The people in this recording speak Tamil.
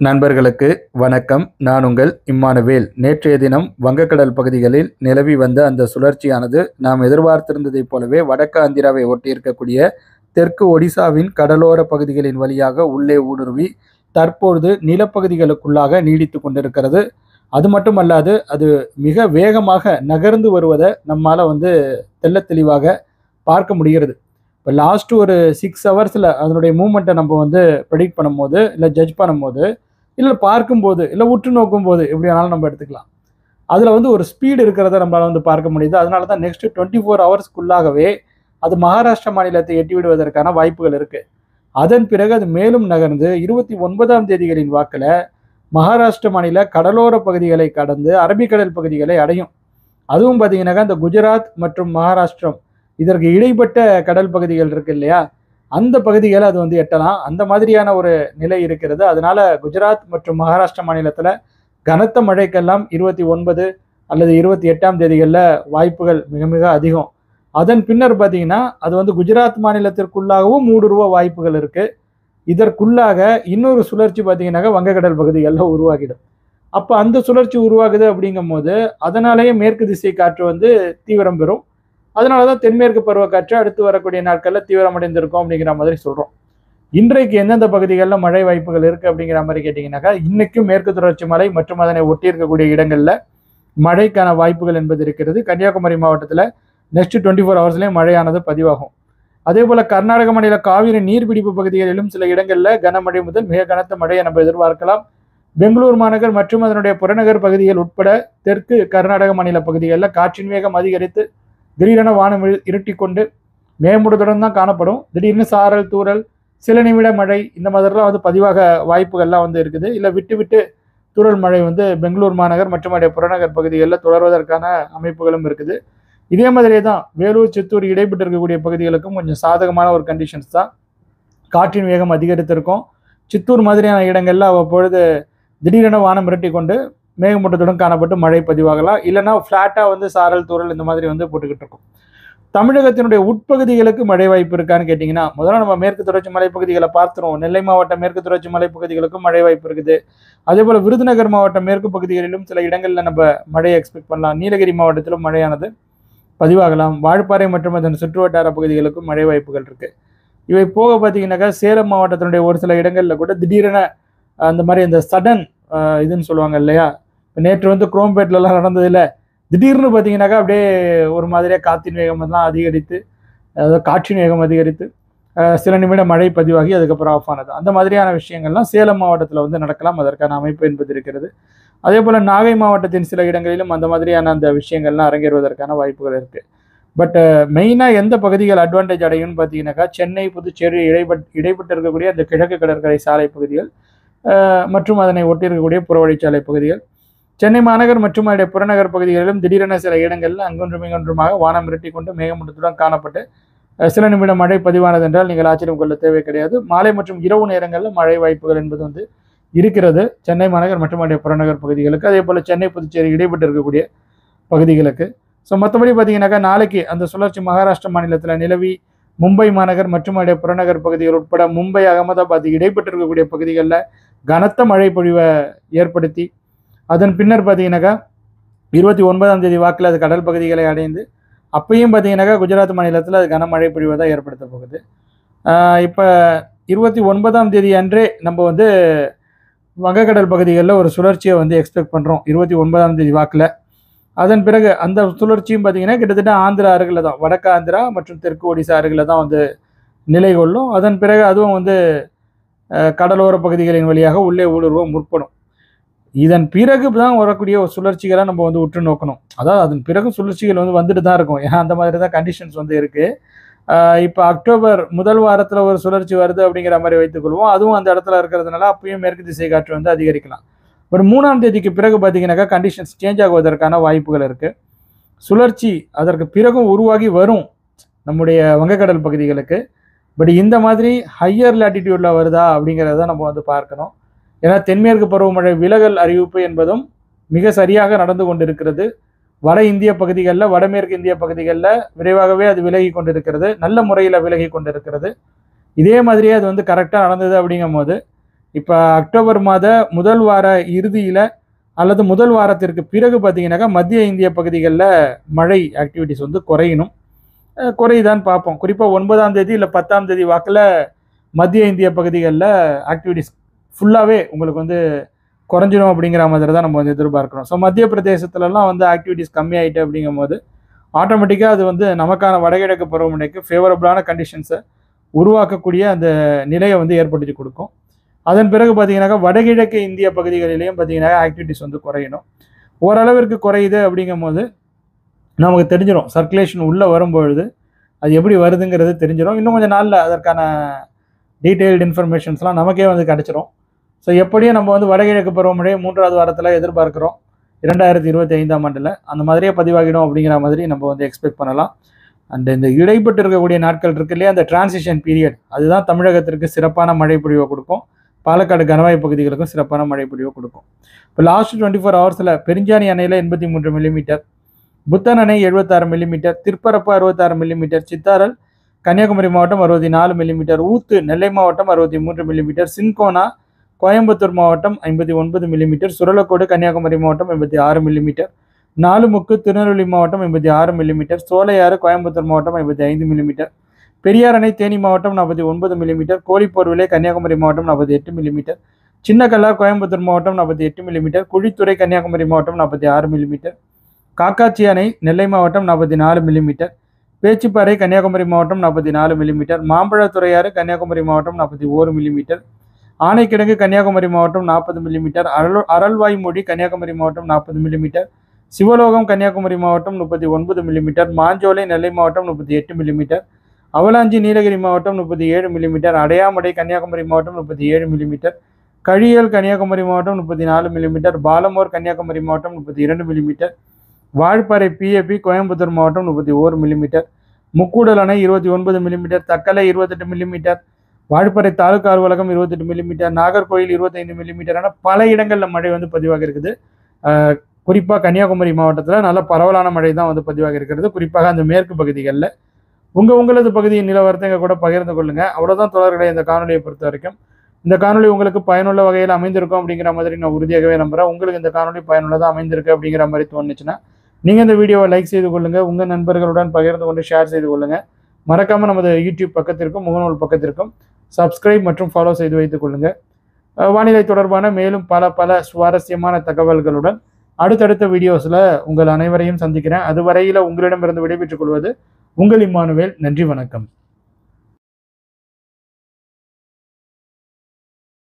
நண்பர்களுக்கு வணக்கம். நான் உங்கள் இம்மானுவேல். நேற்றைய தினம் வங்கக்கடல் பகுதிகளில் நிலவி வந்த அந்த சுழற்சியானது நாம் எதிர்பார்த்திருந்ததைப் போலவே வடக்கு ஆந்திராவை ஒட்டியிருக்கக்கூடிய தெற்கு ஒடிசாவின் கடலோர பகுதிகளின் வழியாக உள்ளே ஊடுருவி தற்பொழுது நிலப்பகுதிகளுக்குள்ளாக நீடித்து கொண்டிருக்கிறது. அது மட்டுமல்லாது அது மிக வேகமாக நகர்ந்து வருவதை நம்மால் தெள்ளத் தெளிவாக பார்க்க முடிகிறது. இப்போ லாஸ்ட் ஒரு 6 ஹவர்ஸில் அதனுடைய மூமெண்ட்டை நம்ம ப்ரெடிக்ட் பண்ணும்போது, இல்லை ஜட்ஜ் பண்ணும்போது, இல்லை பார்க்கும்போது, இல்லை உற்று நோக்கும்போது, எப்படி வேணாலும் நம்ம எடுத்துக்கலாம். அதில் ஒரு ஸ்பீடு இருக்கிறத நம்மளால் பார்க்க முடியுது. அதனால தான் நெக்ஸ்ட் 24 ஹவர்ஸ்க்குள்ளாகவே அது மகாராஷ்டிரா மாநிலத்தை எட்டி விடுவதற்கான வாய்ப்புகள் இருக்குது. அதன் பிறகு அது மேலும் நகர்ந்து 29ஆம் தேதிகளின் வாக்கில் மகாராஷ்டிர மாநில கடலோர பகுதிகளை கடந்து அரபிக்கடல் பகுதிகளை அடையும். அதுவும் பார்த்தீங்கன்னாக்கா இந்த குஜராத் மற்றும் மகாராஷ்டிரம் இதற்கு இடைப்பட்ட கடல் பகுதிகள் இருக்கு இல்லையா, அந்த பகுதிகளை அது எட்டலாம். அந்த மாதிரியான ஒரு நிலை இருக்கிறது. அதனால குஜராத் மற்றும் மகாராஷ்டிரா மாநிலத்தில் கனத்த மழைக்கெல்லாம் 29 அல்லது 28ஆம் தேதிகளில் வாய்ப்புகள் மிக மிக அதிகம். அதன் பின்னர் பார்த்தீங்கன்னா அது குஜராத் மாநிலத்திற்குள்ளாகவும் ஊடுருவ வாய்ப்புகள் இருக்கு. இதற்குள்ளாக இன்னொரு சுழற்சி பார்த்தீங்கன்னாக்கா வங்கக்கடல் பகுதிகளில் உருவாகிடும். அப்போ அந்த சுழற்சி உருவாகுது அப்படிங்கும் போது அதனாலேயே மேற்கு திசை காற்று தீவிரம் பெறும். அதனால தான் தென்மேற்கு பருவக்காற்று அடுத்து வரக்கூடிய நாட்களில் தீவிரமடைந்திருக்கும் அப்படிங்கிற மாதிரி சொல்கிறோம். இன்றைக்கு எந்தெந்த பகுதிகளில் மழை வாய்ப்புகள் இருக்குது அப்படிங்கிற மாதிரி கேட்டிங்கனாக்கா, இன்றைக்கும் மேற்கு தொடர்ச்சி மலை மற்றும் அதனை ஒட்டி இருக்கக்கூடிய இடங்களில் மழைக்கான வாய்ப்புகள் என்பது இருக்கிறது. கன்னியாகுமரி மாவட்டத்தில் நெக்ஸ்ட் 24 ஹவர்ஸ்லேயும் மழையானது பதிவாகும். அதே போல் கர்நாடக மாநில காவிரி நீர்பிடிப்பு பகுதிகளிலும் சில இடங்களில் கனமழை முதல் மிக கனத்த மழையை நம்ம எதிர்பார்க்கலாம். பெங்களூர் மாநகர் மற்றும் அதனுடைய புறநகர் பகுதிகள் உட்பட தெற்கு கர்நாடக மாநில பகுதிகளில் காற்றின் வேகம் அதிகரித்து திடீரென வானம் இருட்டி கொண்டு மேகமூட்டத்துடன் தான் காணப்படும். திடீர்னு சாரல், தூறல், சில நிமிட மழை இந்த மாதிரிலாம் பதிவாக வாய்ப்புகள்லாம் இருக்குது. இல்லை விட்டு விட்டு தூறல் மழை பெங்களூர் மாநகர் மற்றும் அதனுடைய புறநகர் பகுதிகளில் தொடர்வதற்கான அமைப்புகளும் இருக்குது. இதே மாதிரியே தான் வேலூர், சித்தூர் இடைப்பட்டு இருக்கக்கூடிய பகுதிகளுக்கும் கொஞ்சம் சாதகமான ஒரு கண்டிஷன்ஸ் தான். காற்றின் வேகம் அதிகரித்திருக்கும். சித்தூர் மாதிரியான இடங்களில் அவ்வப்பொழுது திடீரென வானம் மிரட்டி கொண்டு மேகமூட்டத்துடன் காணப்பட்டு மழை பதிவாகலாம். இல்லைன்னா ஃப்ளாட்டாக சாரல், தூறல் இந்த மாதிரி போட்டுக்கிட்டு இருக்கும். தமிழகத்தினுடைய உட்பகுதிகளுக்கு மழை வாய்ப்பு இருக்கான்னு கேட்டிங்கன்னா, முதல்ல நம்ம மேற்கு தொடர்ச்சி மலைப்பகுதிகளை பார்த்துருவோம். நெல்லை மாவட்ட மேற்கு தொடர்ச்சி மலைப்பகுதிகளுக்கும் மழை வாய்ப்பு இருக்குது. அதே போல் விருதுநகர் மாவட்ட மேற்கு பகுதிகளிலும் சில இடங்களில் நம்ம மழையை எக்ஸ்பெக்ட் பண்ணலாம். நீலகிரி மாவட்டத்திலும் மழையானது பதிவாகலாம். வால்பாறை மற்றும் அதன் சுற்றுவட்டார பகுதிகளுக்கும் மழை வாய்ப்புகள் இருக்குது. இவை போக பார்த்தீங்கன்னாக்கா சேலம் மாவட்டத்தினுடைய ஒரு சில இடங்களில் கூட திடீரென அந்த மாதிரி அந்த சடன் இதுன்னு சொல்லுவாங்க இல்லையா, நேற்று குரோம்பேட்லலாம் நடந்ததில்லை, திடீர்னு பார்த்தீங்கன்னாக்கா அப்படியே ஒரு மாதிரியாக காற்றின் வேகமெல்லாம் அதிகரித்து, அதாவது காற்றின் வேகம் அதிகரித்து சில நிமிடம் மழை பதிவாகி அதுக்கப்புறம் ஆஃப் ஆனது. அந்த மாதிரியான விஷயங்கள்லாம் சேலம் மாவட்டத்தில் நடக்கலாம். அதற்கான அமைப்பு என்பது இருக்கிறது. அதே போல் நாகை மாவட்டத்தின் சில இடங்களிலும் அந்த மாதிரியான அந்த விஷயங்கள்லாம் அரங்கேறுவதற்கான வாய்ப்புகள் இருக்குது. பட் மெயினாக எந்த பகுதிகள் அட்வான்டேஜ் அடையும்னு பார்த்தீங்கன்னாக்கா, சென்னை, புதுச்சேரி இடைப்பட்டு இருக்கக்கூடிய அந்த கிழக்கு கடற்கரை சாலை பகுதிகள் மற்றும் அதனை ஒட்டி இருக்கக்கூடிய புறவழிச்சாலை பகுதிகள், சென்னை மாநகர் மற்றும் அதனுடைய புறநகர் பகுதிகளிலும் திடீரென சில இடங்களில் அங்கொன்றும் இங்கொன்றுமாக வானம் மிரட்டி கொண்டு மேகமூட்டத்துடன் காணப்பட்டு சில நிமிடம் மழை பதிவானது என்றால் நீங்கள் ஆச்சரியம் கொள்ள தேவை கிடையாது. மாலை மற்றும் இரவு நேரங்களில் மழை வாய்ப்புகள் என்பது இருக்கிறது சென்னை மாநகர் மற்றும் அதனுடைய புறநகர் பகுதிகளுக்கு. அதே போல் சென்னை, புதுச்சேரி இடைப்பட்டு இருக்கக்கூடிய பகுதிகளுக்கு. ஸோ மற்றபடி பார்த்தீங்கன்னாக்கா, நாளைக்கு அந்த சுழற்சி மகாராஷ்டிரா மாநிலத்தில் நிலவி மும்பை மாநகர் மற்றும் அதனுடைய புறநகர் பகுதிகள் உட்பட மும்பை, அகமதாபாத் இடைப்பட்டு இருக்கக்கூடிய பகுதிகளில் கனத்த மழை பொழிவை ஏற்படுத்தி, அதன் பின்னர் பார்த்தீங்கன்னாக்கா 29ஆம் தேதி வாக்கில் அது கடல் பகுதிகளை அடைந்து அப்பையும் பார்த்தீங்கன்னாக்கா குஜராத் மாநிலத்தில் அது கனமழை பொழிவை தான் ஏற்படுத்த போகுது. இப்போ 29ஆம் தேதி அன்றே நம்ம வங்கக்கடல் பகுதிகளில் ஒரு சுழற்சியை எக்ஸ்பெக்ட் பண்ணுறோம் 29ஆம் தேதி வாக்கில். அதன் பிறகு அந்த சுழற்சியும் பார்த்தீங்கன்னா கிட்டத்தட்ட ஆந்திரா அருகில் தான், வடக்கு ஆந்திரா மற்றும் தெற்கு ஒடிசா அருகில் தான் நிலை கொள்ளும். அதன் பிறகு அதுவும் கடலோர பகுதிகளின் வழியாக உள்ளே ஊடுருவ முற்படும். இதன் பிறகு தான் வரக்கூடிய ஒரு சுழற்சிகளை நம்ம உற்று நோக்கணும். அதாவது அதன் பிறகு சுழற்சிகள் வந்துட்டு தான் இருக்கும். ஏன்னா அந்த மாதிரி தான் கண்டிஷன்ஸ் இருக்குது. இப்போ அக்டோபர் முதல் வாரத்தில் ஒரு சுழற்சி வருது அப்படிங்கிற மாதிரி வைத்துக்கொள்வோம். அதுவும் அந்த இடத்துல இருக்கிறதுனால அப்பயும் மேற்கு திசை காற்று அதிகரிக்கலாம். பட் 3ஆம் தேதிக்கு பிறகு பார்த்தீங்கன்னாக்கா கண்டிஷன்ஸ் சேஞ்ச் ஆகுவதற்கான வாய்ப்புகள் இருக்குது. சுழற்சி அதற்கு பிறகும் உருவாகி வரும் நம்முடைய வங்கக்கடல் பகுதிகளுக்கு. பட் இந்த மாதிரி ஹையர் லேட்டிடியூடில் வருதா அப்படிங்கிறத நம்ம பார்க்கணும். ஏன்னா தென்மேற்கு பருவமழை விலகல் அறிவிப்பு என்பதும் மிக சரியாக நடந்து கொண்டிருக்கிறது. வட இந்திய பகுதிகளில், வடமேற்கு இந்திய பகுதிகளில் விரைவாகவே அது விலகி கொண்டிருக்கிறது. நல்ல முறையில் விலகி கொண்டிருக்கிறது. இதே மாதிரியே அது கரெக்டாக நடந்தது அப்படிங்கும் போது இப்போ அக்டோபர் மாத முதல் வார இறுதியில் அல்லது முதல் வாரத்திற்கு பிறகு பார்த்தீங்கன்னாக்கா மத்திய இந்திய பகுதிகளில் மழை ஆக்டிவிட்டிஸ் வந்து குறையுதான்னு பார்ப்போம். குறிப்பாக 9ஆம் தேதி இல்லை 10ஆம் தேதி வாக்கில் மத்திய இந்திய பகுதிகளில் ஆக்டிவிட்டிஸ் ஃபுல்லாகவே உங்களுக்கு வந்து குறைஞ்சிடும் அப்படிங்கிற மாதிரி தான் நம்ம வந்து எதிர்பார்க்குறோம். ஸோ மத்திய பிரதேசத்துலலாம் வந்து ஆக்டிவிட்டிஸ் கம்மியாயிட்டு அப்படிங்கும் போது ஆட்டோமேட்டிக்காக அது வந்து நமக்கான வடகிழக்கு பருவமழைக்கு ஃபேவரபுளான கண்டிஷன்ஸை உருவாக்கக்கூடிய அந்த நிலையை வந்து ஏற்படுத்தி கொடுக்கும். அதன் பிறகு பார்த்தீங்கன்னாக்கா வடகிழக்கு இந்திய பகுதிகளிலையும் பார்த்தீங்கன்னா ஆக்டிவிட்டிஸ் வந்து குறையணும். ஓரளவிற்கு குறையுது அப்படிங்கும் போது நமக்கு தெரிஞ்சிடும், சர்க்குலேஷன் உள்ளே வரும்பொழுது அது எப்படி வருதுங்கிறது தெரிஞ்சிடும். இன்னும் கொஞ்சம் நாளில் அதற்கான டீட்டெயில்டு இன்ஃபர்மேஷன்ஸ்லாம் நமக்கே வந்து கிடச்சிரும். ஸோ எப்படியும் நம்ம வந்து வடகிழக்கு பருவமழையை 3வது வாரத்தில் எதிர்பார்க்குறோம் 2025ஆம் ஆண்டில். அந்த மாதிரியே பதிவாகிடும் அப்படிங்கிற மாதிரி நம்ம வந்து எக்ஸ்பெக்ட் பண்ணலாம். அண்ட் இந்த இடைப்பட்டு இருக்கக்கூடிய நாட்கள் இருக்கு இல்லையா, அந்த டிரான்சிஷன் பீரியட், அதுதான் தமிழகத்திற்கு சிறப்பான மழை பொழிவை கொடுக்கும். பாலக்காடு கணவாய் பகுதிகளுக்கும் சிறப்பான மழை பொழிவை கொடுக்கும். இப்போ லாஸ்ட் 24 ஹவர்ஸில் பெருஞ்சாணி அணையில் 83 மில்லிமீட்டர், புத்தன் அணை 76 மில்லிமீட்டர், திருப்பரப்பு 66 மில்லிமீட்டர், சித்தாரல் கன்னியாகுமரி மாவட்டம் 64 மில்லிமீட்டர், ஊத்து நெல்லை மாவட்டம் 63 மில்லிமீட்டர், சின்கோனா கோயம்புத்தூர் மாவட்டம் 59 மில்லிமீட்டர், சுரலக்கோடு கன்னியாகுமரி மாவட்டம் 86 மில்லிமீட்டர், நாலுமுக்கு திருநெல்வேலி மாவட்டம் 86 மில்லிமீட்டர், சோலையாறு கோயம்புத்தூர் மாவட்டம் 55 மில்லிமீட்டர், பெரியார் அணை தேனி மாவட்டம் 49 மில்லிமீட்டர், கோழிப்போர்விலை கன்னியாகுமரி மாவட்டம் 48 மில்லிமீட்டர், சின்னக்கல்லார் கோயம்புத்தூர் மாவட்டம் 48 மில்லிமீட்டர், குழித்துறை கன்னியாகுமரி மாவட்டம் 46 மில்லிமீட்டர், காக்காட்சி அணை நெல்லை மாவட்டம் 44 மில்லிமீட்டர், பேச்சிப்பாறை கன்னியாகுமரி மாவட்டம் 44 மில்லிமீட்டர், மாம்பழத்துறையாறு கன்னியாகுமரி மாவட்டம் 41 மில்லிமீட்டர், ஆனைக்கிடங்கு கன்னியாகுமரி மாவட்டம் 40 மில்லிமீட்டர், அரல்வாய்மொழி கன்னியாகுமரி மாவட்டம் 40 மில்லிமீட்டர், சிவலோகம் கன்னியாகுமரி மாவட்டம் 39 மில்லிமீட்டர், மாஞ்சோலை நெல்லை மாவட்டம் 38 மில்லிமீட்டர், அவலாஞ்சி நீலகிரி மாவட்டம் 37 மில்லிமீட்டர், அடையாமடை கன்னியாகுமரி மாவட்டம் 37 மில்லிமீட்டர், கழியல் கன்னியாகுமரி மாவட்டம் 34 மில்லிமீட்டர், பாலமோர் கன்னியாகுமரி மாவட்டம் 32 மில்லிமீட்டர், வால்பாறை பிஏபி கோயம்புத்தூர் மாவட்டம் 31 மில்லிமீட்டர், முக்கூடல் அணை 29 மில்லிமீட்டர், தக்கலை 28 மில்லிமீட்டர், வால்பாறை தாலுகா அலுவலகம் 28 மில்லிமீட்டர், நாகர்கோயில் 25 மில்லிமீட்டர் என பல இடங்களில் மழை வந்து பதிவாக இருக்குது. குறிப்பாக கன்னியாகுமரி மாவட்டத்தில் நல்ல பரவலான மழை தான் வந்து பதிவாக இருக்கிறது. குறிப்பாக அந்த மேற்கு பகுதிகளில் உங்களது பகுதியின் நிலவரத்தை எங்கள் கூட பகிர்ந்து கொள்ளுங்கள். அவ்வளோதான் தோழர்களை இந்த காணொலியை பொறுத்த வரைக்கும். இந்த காணொலி உங்களுக்கு பயனுள்ள வகையில் அமைந்திருக்கும் அப்படிங்கிற மாதிரி நான் உறுதியாகவே நம்புகிறேன். உங்களுக்கு இந்த காணொலி பயனுள்ளதாக அமைந்திருக்கு அப்படிங்கிற மாதிரி தோணுச்சுன்னா நீங்கள் இந்த வீடியோவை லைக் செய்து கொள்ளுங்கள், உங்கள் நண்பர்களுடன் பகிர்ந்து கொண்டு ஷேர் செய்து கொள்ளுங்கள். மறக்காமல் நமது யூடியூப் பக்கத்திற்கும் முகநூல் பக்கத்திற்கும் சப்ஸ்கிரைப் மற்றும் ஃபாலோ செய்து வைத்துக் கொள்ளுங்கள். வானிலை தொடர்பான மேலும் பல சுவாரஸ்யமான தகவல்களுடன் அடுத்தடுத்த வீடியோஸில் உங்கள் அனைவரையும் சந்திக்கிறேன். அதுவரையில் உங்களிடமிருந்து விடைபெற்றுக் கொள்வது உங்கள் இம்மானுவேல். நன்றி, வணக்கம்.